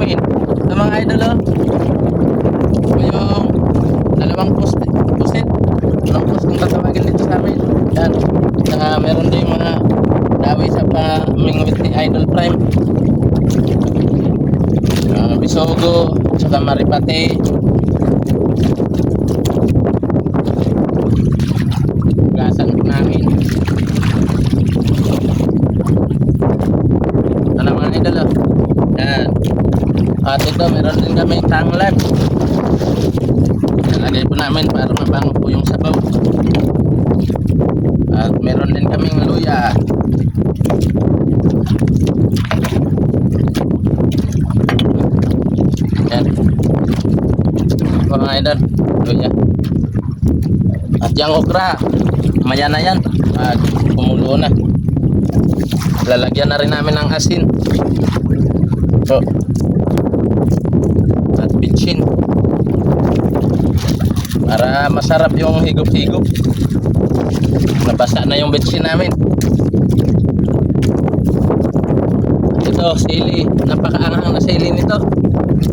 namin. Ito mga idol, oh. Ito yung dalawang pusit. Dalawang post kung tatawagin dito sa amin. Yan. Saka meron din mga dawi sa pamingwit ni Idol Prime. Bisogo, saka maripate. Gasan po namin. Ano mga idol, oh. Yan. At ito, meron din kami tanglan. Nalagay po namin para mabango po yung sabaw. At meron din kaming luya. Yan. Mga idol, luya. At yung okra, maya na yan. At kumulo na. Lalagyan na rin namin ng asin. So, at bitchin. Para masarap yung higop-higop. Nabasa na yung bitchin namin. Ito, sili. Napakaanghang na sili nito.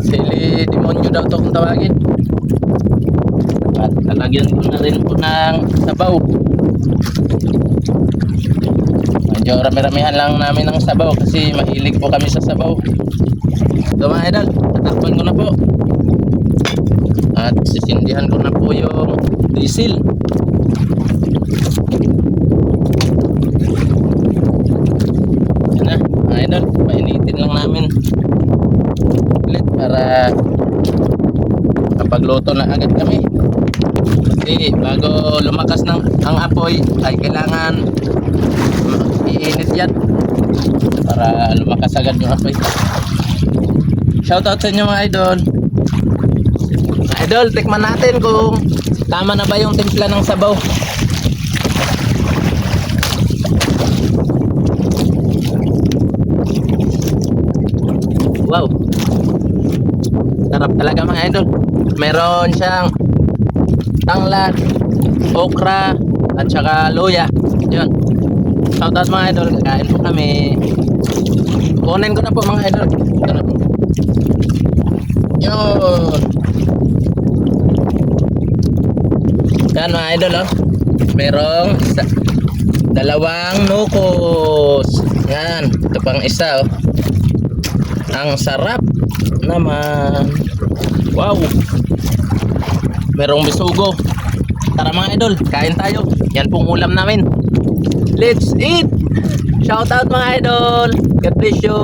Sili demonyo daw to kung tawagin. At lalagyan ko na rin po ng sabaw. Medyo rami-ramihan lang namin ng sabaw kasi mahilig po kami sa sabaw. Ito mga idol, tatakpan ko na po. At sisindihan ko na po yung diesel. Yan na mga idol, painitin lang namin ulit para kapagluto na agad kami. Kasi bago lumakas ang apoy ay kailangan iinit yan para lumakas agad yung apoy. Shoutout sa inyo mga idol. Idol, tikman natin kung tama na ba yung timpla ng sabaw. Wow, sarap talaga mga idol. Meron siyang tanglad, okra, at saka luya. Yun. Shoutout mga idol, kakain po kami. Kunin ko na po mga idol. Ito na po. Yun. Yan mga idol, oh. Merong dalawang nukos. Yan, ito pang isa, oh. Ang sarap naman. Wow. Merong bisugo. Tara mga idol, kain tayo. Yan pong ulam namin. Let's eat. Shout out mga idol. God bless you.